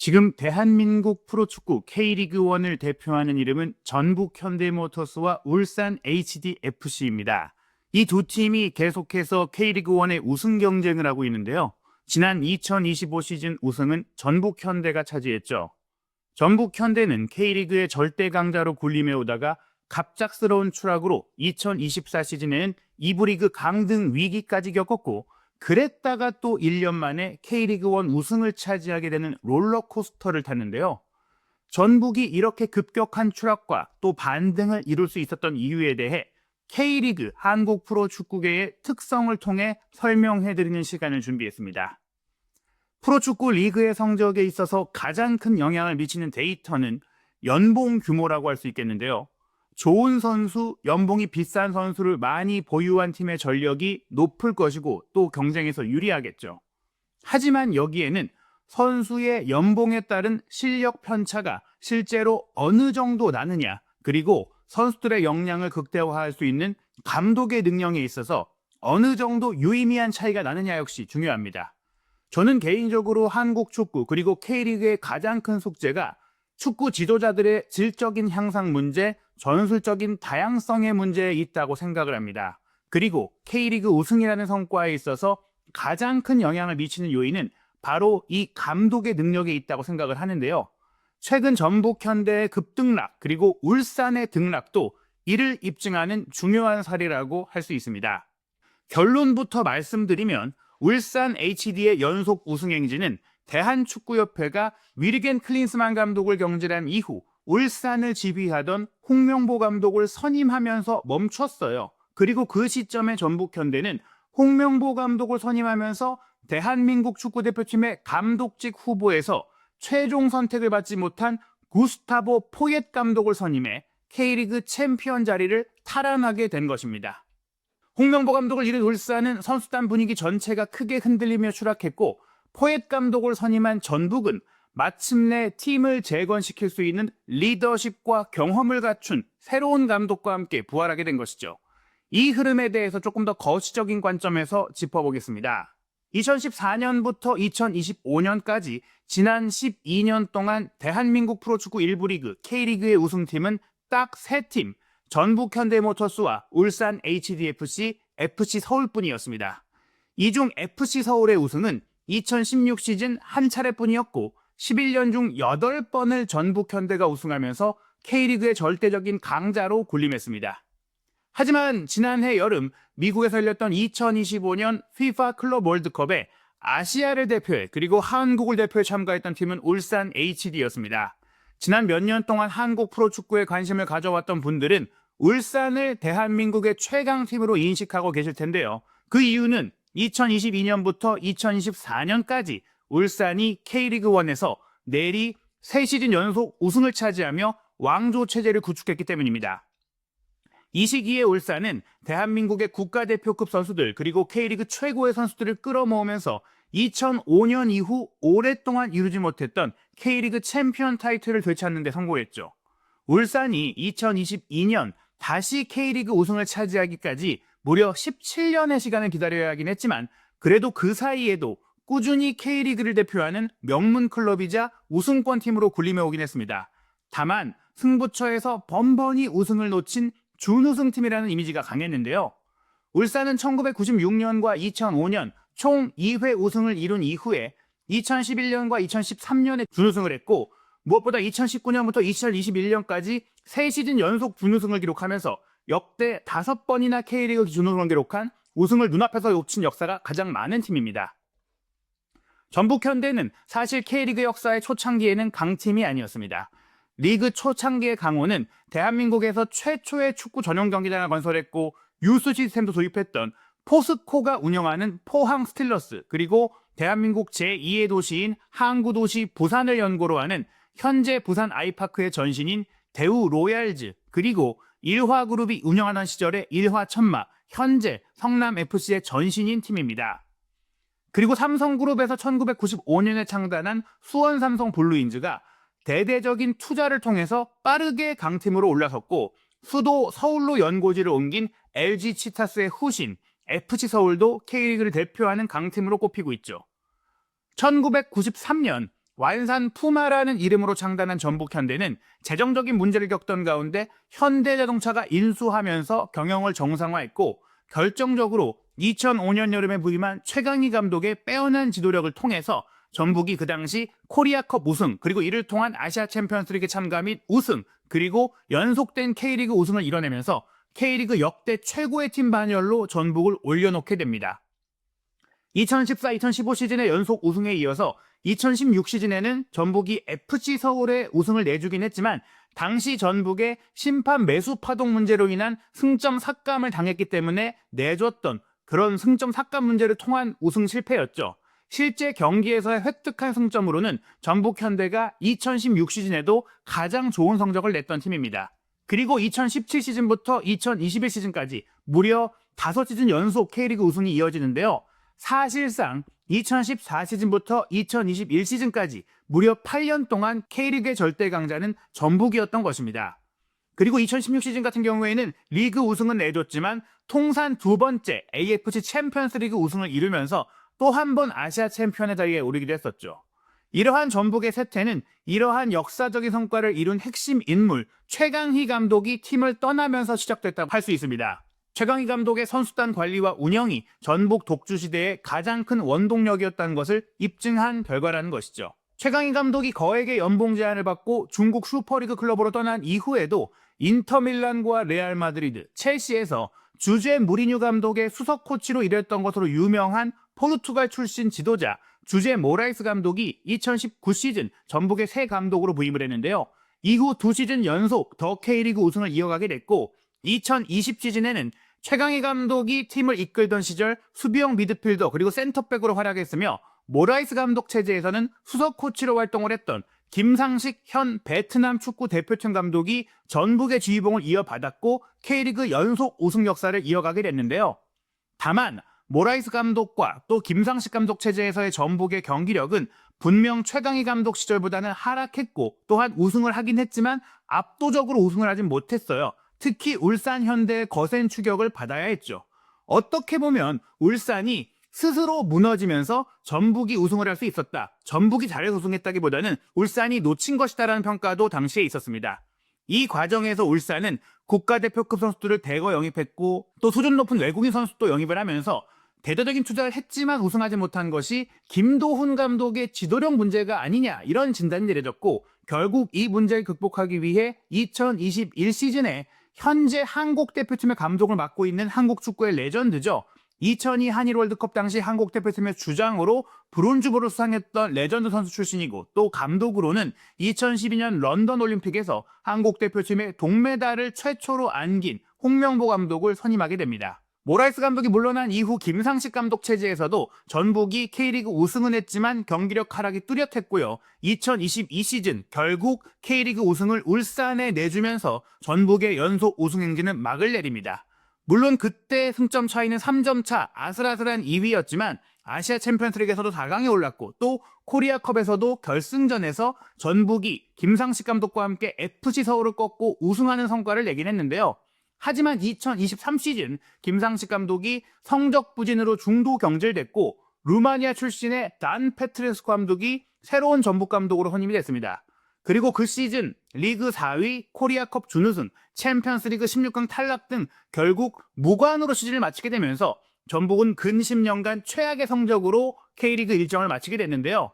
지금 대한민국 프로축구 K리그1을 대표하는 이름은 전북 현대모터스와 울산 HDFC입니다. 이 두 팀이 계속해서 K리그1의 우승 경쟁을 하고 있는데요. 지난 2025 시즌 우승은 전북 현대가 차지했죠. 전북 현대는 K리그의 절대 강자로 군림해 오다가 갑작스러운 추락으로 2024 시즌에는 2부 리그 강등 위기까지 겪었고, 그랬다가 또 1년 만에 K리그1 우승을 차지하게 되는 롤러코스터를 탔는데요. 전북이 이렇게 급격한 추락과 또 반등을 이룰 수 있었던 이유에 대해 K리그 한국 프로축구계의 특성을 통해 설명해드리는 시간을 준비했습니다. 프로축구 리그의 성적에 있어서 가장 큰 영향을 미치는 데이터는 연봉 규모라고 할 수 있겠는데요. 좋은 선수, 연봉이 비싼 선수를 많이 보유한 팀의 전력이 높을 것이고 또 경쟁에서 유리하겠죠. 하지만 여기에는 선수의 연봉에 따른 실력 편차가 실제로 어느 정도 나느냐, 그리고 선수들의 역량을 극대화할 수 있는 감독의 능력에 있어서 어느 정도 유의미한 차이가 나느냐 역시 중요합니다. 저는 개인적으로 한국 축구 그리고 K리그의 가장 큰 숙제가 축구 지도자들의 질적인 향상 문제, 전술적인 다양성의 문제에 있다고 생각을 합니다. 그리고 K리그 우승이라는 성과에 있어서 가장 큰 영향을 미치는 요인은 바로 이 감독의 능력에 있다고 생각을 하는데요. 최근 전북 현대의 급등락 그리고 울산의 등락도 이를 입증하는 중요한 사례라고 할 수 있습니다. 결론부터 말씀드리면 울산 HD의 연속 우승 행진은 대한축구협회가 위르겐 클린스만 감독을 경질한 이후 울산을 지휘하던 홍명보 감독을 선임하면서 멈췄어요. 그리고 그 시점에 전북 현대는 홍명보 감독을 선임하면서 대한민국 축구대표팀의 감독직 후보에서 최종 선택을 받지 못한 구스타보 포옙 감독을 선임해 K리그 챔피언 자리를 탈환하게 된 것입니다. 홍명보 감독을 잃은 울산은 선수단 분위기 전체가 크게 흔들리며 추락했고, 포옙 감독을 선임한 전북은 마침내 팀을 재건시킬 수 있는 리더십과 경험을 갖춘 새로운 감독과 함께 부활하게 된 것이죠. 이 흐름에 대해서 조금 더 거시적인 관점에서 짚어보겠습니다. 2014년부터 2025년까지 지난 12년 동안 대한민국 프로축구 1부 리그 K리그의 우승팀은 딱 3팀, 전북 현대모터스와 울산 HDFC, FC 서울뿐이었습니다. 이 중 FC 서울의 우승은 2016 시즌 한 차례뿐이었고 11년 중 8번을 전북 현대가 우승하면서 K리그의 절대적인 강자로 군림했습니다. 하지만 지난해 여름 미국에서 열렸던 2025년 FIFA 클럽 월드컵에 아시아를 대표해 그리고 한국을 대표해 참가했던 팀은 울산 HD였습니다. 지난 몇 년 동안 한국 프로축구에 관심을 가져왔던 분들은 울산을 대한민국의 최강팀으로 인식하고 계실 텐데요. 그 이유는 2022년부터 2024년까지 울산이 K리그1에서 내리 3시즌 연속 우승을 차지하며 왕조 체제를 구축했기 때문입니다. 이 시기에 울산은 대한민국의 국가대표급 선수들 그리고 K리그 최고의 선수들을 끌어모으면서 2005년 이후 오랫동안 이루지 못했던 K리그 챔피언 타이틀을 되찾는 데 성공했죠. 울산이 2022년 다시 K리그 우승을 차지하기까지 무려 17년의 시간을 기다려야 하긴 했지만, 그래도 그 사이에도 꾸준히 K리그를 대표하는 명문 클럽이자 우승권 팀으로 군림해 오긴 했습니다. 다만 승부처에서 번번이 우승을 놓친 준우승팀이라는 이미지가 강했는데요. 울산은 1996년과 2005년 총 2회 우승을 이룬 이후에 2011년과 2013년에 준우승을 했고, 무엇보다 2019년부터 2021년까지 3시즌 연속 준우승을 기록하면서 역대 5번이나 K리그 준우승을 기록한 우승을 눈앞에서 놓친 역사가 가장 많은 팀입니다. 전북 현대는 사실 K리그 역사의 초창기에는 강팀이 아니었습니다. 리그 초창기의 강호는 대한민국에서 최초의 축구 전용 경기장을 건설했고 유스 시스템도 도입했던 포스코가 운영하는 포항 스틸러스, 그리고 대한민국 제2의 도시인 항구도시 부산을 연고로 하는 현재 부산 아이파크의 전신인 대우 로얄즈, 그리고 일화그룹이 운영하던 시절의 일화천마, 현재 성남FC의 전신인 팀입니다. 그리고 삼성그룹에서 1995년에 창단한 수원삼성 블루인즈가 대대적인 투자를 통해서 빠르게 강팀으로 올라섰고, 수도 서울로 연고지를 옮긴 LG 치타스의 후신 FC 서울도 K리그를 대표하는 강팀으로 꼽히고 있죠. 1993년 완산 푸마라는 이름으로 창단한 전북 현대는 재정적인 문제를 겪던 가운데 현대자동차가 인수하면서 경영을 정상화했고, 결정적으로 2005년 여름에 부임한 최강희 감독의 빼어난 지도력을 통해서 전북이 그 당시 코리아컵 우승, 그리고 이를 통한 아시아 챔피언스리그 참가 및 우승, 그리고 연속된 K리그 우승을 이뤄내면서 K리그 역대 최고의 팀 반열로 전북을 올려놓게 됩니다. 2014-2015 시즌의 연속 우승에 이어서 2016 시즌에는 전북이 FC 서울에 우승을 내주긴 했지만, 당시 전북의 심판 매수 파동 문제로 인한 승점 삭감을 당했기 때문에 내줬던 그런 승점 삭감 문제를 통한 우승 실패였죠. 실제 경기에서의 획득한 승점으로는 전북 현대가 2016 시즌에도 가장 좋은 성적을 냈던 팀입니다. 그리고 2017 시즌부터 2021 시즌까지 무려 5시즌 연속 K리그 우승이 이어지는데요. 사실상 2014 시즌부터 2021 시즌까지 무려 8년 동안 K리그의 절대 강자는 전북이었던 것입니다. 그리고 2016 시즌 같은 경우에는 리그 우승은 내줬지만 통산 2번째 AFC 챔피언스 리그 우승을 이루면서 또 한 번 아시아 챔피언의 자리에 오르기도 했었죠. 이러한 전북의 쇠퇴는 이러한 역사적인 성과를 이룬 핵심 인물 최강희 감독이 팀을 떠나면서 시작됐다고 할 수 있습니다. 최강희 감독의 선수단 관리와 운영이 전북 독주 시대의 가장 큰 원동력이었다는 것을 입증한 결과라는 것이죠. 최강희 감독이 거액의 연봉 제한을 받고 중국 슈퍼리그 클럽으로 떠난 이후에도 인터밀란과 레알 마드리드, 첼시에서 주제 무리뉴 감독의 수석 코치로 일했던 것으로 유명한 포르투갈 출신 지도자 주제 모라이스 감독이 2019 시즌 전북의 새 감독으로 부임을 했는데요. 이후 2시즌 연속 더 K리그 우승을 이어가게 됐고, 2020 시즌에는 최강희 감독이 팀을 이끌던 시절 수비형 미드필더 그리고 센터백으로 활약했으며, 모라이스 감독 체제에서는 수석 코치로 활동을 했던 김상식 현 베트남 축구 대표팀 감독이 전북의 지휘봉을 이어받았고 K리그 연속 우승 역사를 이어가게 됐는데요. 다만 모라이스 감독과 또 김상식 감독 체제에서의 전북의 경기력은 분명 최강희 감독 시절보다는 하락했고, 또한 우승을 하긴 했지만 압도적으로 우승을 하진 못했어요. 특히 울산 현대의 거센 추격을 받아야 했죠. 어떻게 보면 울산이 스스로 무너지면서 전북이 우승을 할 수 있었다, 전북이 잘해서 우승했다기보다는 울산이 놓친 것이다라는 평가도 당시에 있었습니다. 이 과정에서 울산은 국가대표급 선수들을 대거 영입했고, 또 수준 높은 외국인 선수도 영입을 하면서 대대적인 투자를 했지만 우승하지 못한 것이 김도훈 감독의 지도력 문제가 아니냐, 이런 진단이 내려졌고, 결국 이 문제를 극복하기 위해 2021 시즌에 현재 한국 대표팀의 감독을 맡고 있는 한국 축구의 레전드죠. 2002 한일 월드컵 당시 한국 대표팀의 주장으로 브론즈볼을 수상했던 레전드 선수 출신이고, 또 감독으로는 2012년 런던 올림픽에서 한국 대표팀의 동메달을 최초로 안긴 홍명보 감독을 선임하게 됩니다. 모라이스 감독이 물러난 이후 김상식 감독 체제에서도 전북이 K리그 우승은 했지만 경기력 하락이 뚜렷했고요. 2022 시즌 결국 K리그 우승을 울산에 내주면서 전북의 연속 우승 행진은 막을 내립니다. 물론 그때 승점 차이는 3점 차 아슬아슬한 2위였지만 아시아 챔피언스리그에서도 4강에 올랐고, 또 코리아컵에서도 결승전에서 전북이 김상식 감독과 함께 FC 서울을 꺾고 우승하는 성과를 내긴 했는데요. 하지만 2023 시즌 김상식 감독이 성적 부진으로 중도 경질됐고, 루마니아 출신의 단 페트레스코 감독이 새로운 전북 감독으로 선임이 됐습니다. 그리고 그 시즌 리그 4위, 코리아컵 준우승, 챔피언스리그 16강 탈락 등 결국 무관으로 시즌을 마치게 되면서 전북은 근 10년간 최악의 성적으로 K리그 일정을 마치게 됐는데요.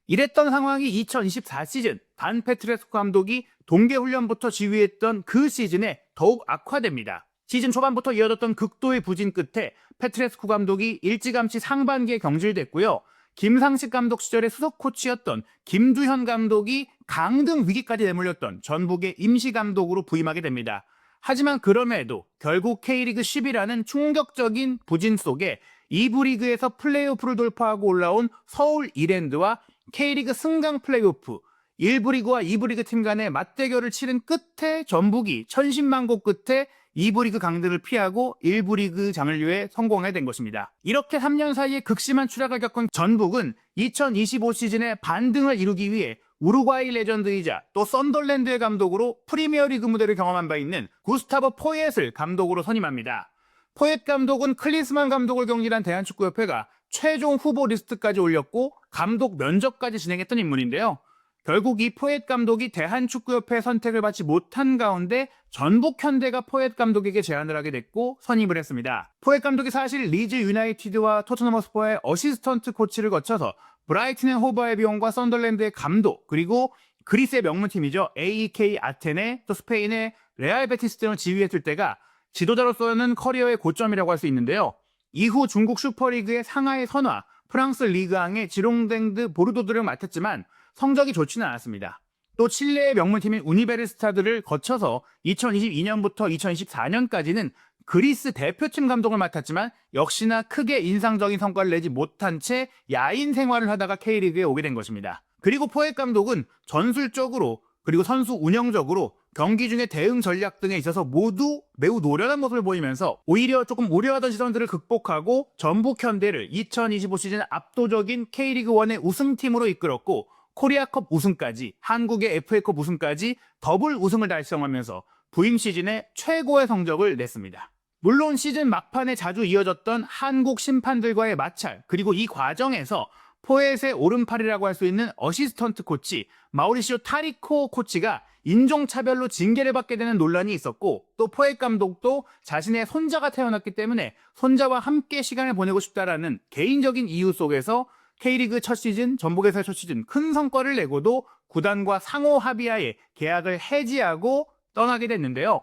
이랬던 상황이 2024 시즌 단 페트레스코 감독이 동계훈련부터 지휘했던 그 시즌에 더욱 악화됩니다. 시즌 초반부터 이어졌던 극도의 부진 끝에 페트레스코 감독이 일찌감치 상반기에 경질됐고요. 김상식 감독 시절의 수석 코치였던 김두현 감독이 강등 위기까지 내몰렸던 전북의 임시 감독으로 부임하게 됩니다. 하지만 그럼에도 결국 K리그 10이라는 충격적인 부진 속에 2부 리그에서 플레이오프를 돌파하고 올라온 서울 이랜드와 K리그 승강 플레이오프, 1부 리그와 2부 리그 팀 간의 맞대결을 치른 끝에 전북이 천신만고 끝에 2부 리그 강등을 피하고 1부 리그 장을 성공하게 된 것입니다. 이렇게 3년 사이에 극심한 추락을 겪은 전북은 2025 시즌에 반등을 이루기 위해 우루과이 레전드이자 또 썬덜랜드의 감독으로 프리미어리그 무대를 경험한 바 있는 구스타보 포옟을 감독으로 선임합니다. 포옟 감독은 클린스만 감독을 경질한 대한축구협회가 최종 후보 리스트까지 올렸고 감독 면접까지 진행했던 인물인데요. 결국 이 포엣 감독이 대한축구협회 선택을 받지 못한 가운데 전북현대가 포엣 감독에게 제안을 하게 됐고 선임을 했습니다. 포엣 감독이 사실 리즈 유나이티드와 토트넘 허스퍼의 어시스턴트 코치를 거쳐서 브라이튼 앤 호브 알비온과 썬더랜드의 감독, 그리고 그리스의 명문팀이죠. AEK 아테네, 또 스페인의 레알 베티스 등을 지휘했을 때가 지도자로서는 커리어의 고점이라고 할 수 있는데요. 이후 중국 슈퍼리그의 상하이 선화, 프랑스 리그앙의 지롱댕드 보르도드를 맡았지만 성적이 좋지는 않았습니다. 또 칠레의 명문팀인 우니베르시타드를 거쳐서 2022년부터 2024년까지는 그리스 대표팀 감독을 맡았지만 역시나 크게 인상적인 성과를 내지 못한 채 야인 생활을 하다가 K리그에 오게 된 것입니다. 그리고 포엣 감독은 전술적으로 그리고 선수 운영적으로 경기 중에 대응 전략 등에 있어서 모두 매우 노련한 모습을 보이면서 오히려 조금 우려하던 시선들을 극복하고 전북현대를 2025 시즌 압도적인 K리그1의 우승팀으로 이끌었고 코리아컵 우승까지, 한국의 FA컵 우승까지 더블 우승을 달성하면서 부임 시즌에 최고의 성적을 냈습니다. 물론 시즌 막판에 자주 이어졌던 한국 심판들과의 마찰, 그리고 이 과정에서 포엣의 오른팔이라고 할 수 있는 어시스턴트 코치 마우리시오 타리코 코치가 인종차별로 징계를 받게 되는 논란이 있었고, 또 포엣 감독도 자신의 손자가 태어났기 때문에 손자와 함께 시간을 보내고 싶다라는 개인적인 이유 속에서 K리그 첫 시즌, 전북에서의 첫 시즌 큰 성과를 내고도 구단과 상호 합의하에 계약을 해지하고 떠나게 됐는데요.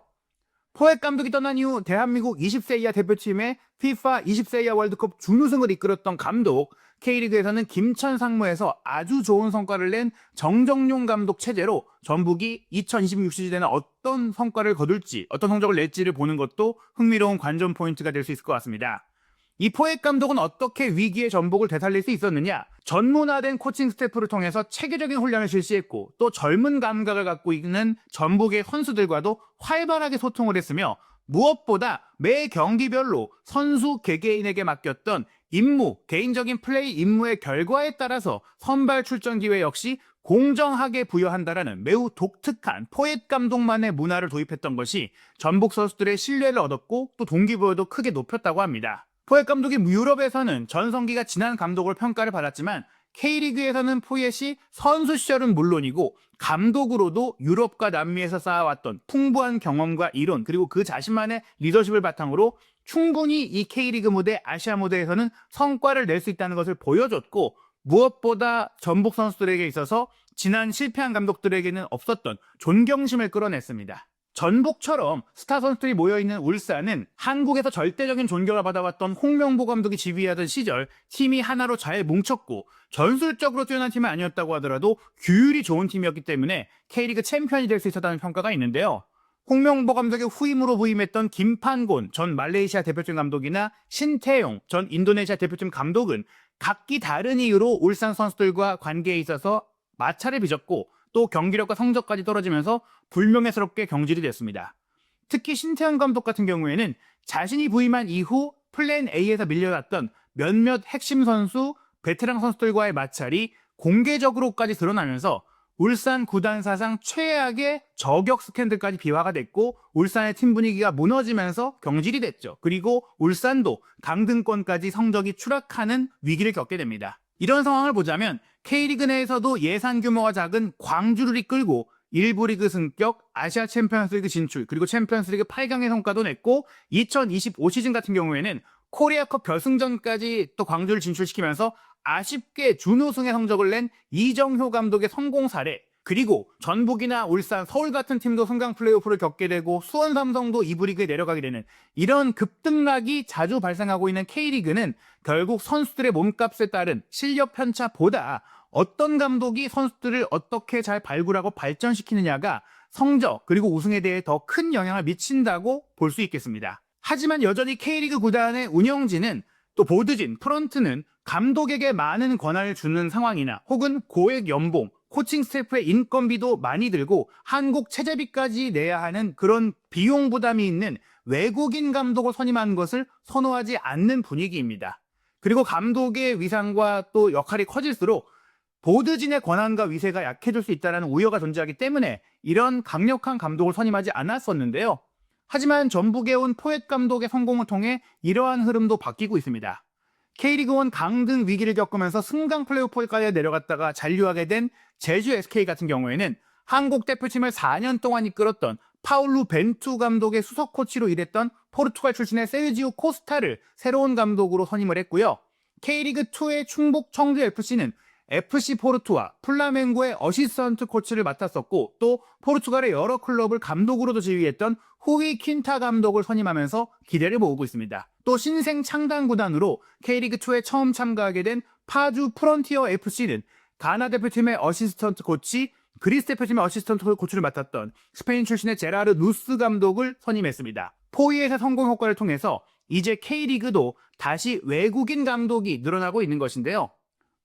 포엣 감독이 떠난 이후 대한민국 20세 이하 대표팀의 FIFA 20세 이하 월드컵 준우승을 이끌었던 감독, K리그에서는 김천 상무에서 아주 좋은 성과를 낸 정정용 감독 체제로 전북이 2026 시즌에는 어떤 성과를 거둘지, 어떤 성적을 낼지를 보는 것도 흥미로운 관전 포인트가 될 수 있을 것 같습니다. 이 포엣 감독은 어떻게 위기의 전북을 되살릴 수 있었느냐? 전문화된 코칭 스태프를 통해서 체계적인 훈련을 실시했고, 또 젊은 감각을 갖고 있는 전북의 선수들과도 활발하게 소통을 했으며, 무엇보다 매 경기별로 선수 개개인에게 맡겼던 임무, 개인적인 플레이 임무의 결과에 따라서 선발 출전 기회 역시 공정하게 부여한다라는 매우 독특한 포엣 감독만의 문화를 도입했던 것이 전북 선수들의 신뢰를 얻었고 또 동기부여도 크게 높였다고 합니다. 포엣 감독이 유럽에서는 전성기가 지난 감독으로 평가를 받았지만 K리그에서는 포엣이 선수 시절은 물론이고 감독으로도 유럽과 남미에서 쌓아왔던 풍부한 경험과 이론, 그리고 그 자신만의 리더십을 바탕으로 충분히 이 K리그 무대, 아시아 무대에서는 성과를 낼 수 있다는 것을 보여줬고, 무엇보다 전북 선수들에게 있어서 지난 실패한 감독들에게는 없었던 존경심을 끌어냈습니다. 전북처럼 스타 선수들이 모여있는 울산은 한국에서 절대적인 존경을 받아왔던 홍명보 감독이 지휘하던 시절 팀이 하나로 잘 뭉쳤고 전술적으로 뛰어난 팀은 아니었다고 하더라도 규율이 좋은 팀이었기 때문에 K리그 챔피언이 될 수 있었다는 평가가 있는데요. 홍명보 감독의 후임으로 부임했던 김판곤 전 말레이시아 대표팀 감독이나 신태용 전 인도네시아 대표팀 감독은 각기 다른 이유로 울산 선수들과 관계에 있어서 마찰을 빚었고 또 경기력과 성적까지 떨어지면서 불명예스럽게 경질이 됐습니다. 특히 신태용 감독 같은 경우에는 자신이 부임한 이후 플랜 A에서 밀려났던 몇몇 핵심 선수, 베테랑 선수들과의 마찰이 공개적으로까지 드러나면서 울산 구단 사상 최악의 저격 스캔들까지 비화가 됐고 울산의 팀 분위기가 무너지면서 경질이 됐죠. 그리고 울산도 강등권까지 성적이 추락하는 위기를 겪게 됩니다. 이런 상황을 보자면 K리그 내에서도 예산 규모가 작은 광주를 이끌고 일부 리그 승격, 아시아 챔피언스리그 진출, 그리고 챔피언스리그 8강의 성과도 냈고 2025 시즌 같은 경우에는 코리아컵 결승전까지 또 광주를 진출시키면서 아쉽게 준우승의 성적을 낸 이정효 감독의 성공 사례, 그리고 전북이나 울산, 서울 같은 팀도 승강 플레이오프를 겪게 되고 수원 삼성도 2부 리그에 내려가게 되는 이런 급등락이 자주 발생하고 있는 K리그는 결국 선수들의 몸값에 따른 실력 편차보다 어떤 감독이 선수들을 어떻게 잘 발굴하고 발전시키느냐가 성적 그리고 우승에 대해 더 큰 영향을 미친다고 볼 수 있겠습니다. 하지만 여전히 K리그 구단의 운영진은 또 보드진, 프런트는 감독에게 많은 권한을 주는 상황이나 혹은 고액 연봉, 코칭 스태프의 인건비도 많이 들고 한국 체제비까지 내야 하는 그런 비용 부담이 있는 외국인 감독을 선임하는 것을 선호하지 않는 분위기입니다. 그리고 감독의 위상과 또 역할이 커질수록 보드진의 권한과 위세가 약해질 수 있다는 우려가 존재하기 때문에 이런 강력한 감독을 선임하지 않았었는데요. 하지만 전북에 온 포엣 감독의 성공을 통해 이러한 흐름도 바뀌고 있습니다. K리그1 강등 위기를 겪으면서 승강 플레이오프까지 내려갔다가 잔류하게 된 제주 SK 같은 경우에는 한국 대표팀을 4년 동안 이끌었던 파울루 벤투 감독의 수석 코치로 일했던 포르투갈 출신의 세르지오 코스타를 새로운 감독으로 선임을 했고요. K리그2의 충북 청주FC는 FC 포르투와 플라멩고의 어시스턴트 코치를 맡았었고 또 포르투갈의 여러 클럽을 감독으로도 지휘했던 후이 퀸타 감독을 선임하면서 기대를 모으고 있습니다. 또 신생 창단 구단으로 K리그2에 처음 참가하게 된 파주 프론티어 FC는 가나 대표팀의 어시스턴트 코치, 그리스 대표팀의 어시스턴트 코치를 맡았던 스페인 출신의 제라르 누스 감독을 선임했습니다. 포이에서 성공 효과를 통해서 이제 K리그도 다시 외국인 감독이 늘어나고 있는 것인데요.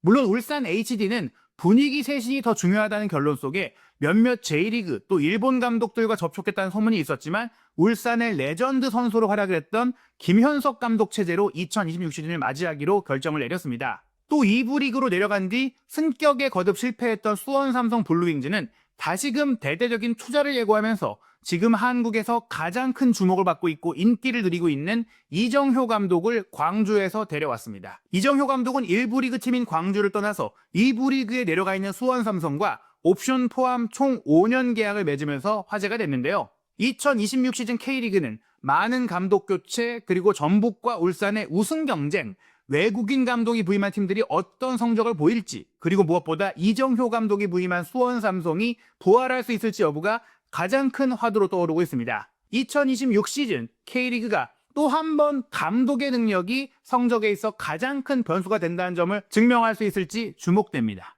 물론 울산 HD는 분위기 쇄신이 더 중요하다는 결론 속에 몇몇 J리그 또 일본 감독들과 접촉했다는 소문이 있었지만 울산의 레전드 선수로 활약을 했던 김현석 감독 체제로 2026 시즌을 맞이하기로 결정을 내렸습니다. 또 2부 리그로 내려간 뒤 승격에 거듭 실패했던 수원 삼성 블루윙즈는 다시금 대대적인 투자를 예고하면서 지금 한국에서 가장 큰 주목을 받고 있고 인기를 누리고 있는 이정효 감독을 광주에서 데려왔습니다. 이정효 감독은 1부 리그 팀인 광주를 떠나서 2부 리그에 내려가 있는 수원 삼성과 옵션 포함 총 5년 계약을 맺으면서 화제가 됐는데요. 2026 시즌 K리그는 많은 감독 교체 그리고 전북과 울산의 우승 경쟁, 외국인 감독이 부임한 팀들이 어떤 성적을 보일지 그리고 무엇보다 이정효 감독이 부임한 수원 삼성이 부활할 수 있을지 여부가 가장 큰 화두로 떠오르고 있습니다. 2026 시즌 K리그가 또 한 번 감독의 능력이 성적에 있어 가장 큰 변수가 된다는 점을 증명할 수 있을지 주목됩니다.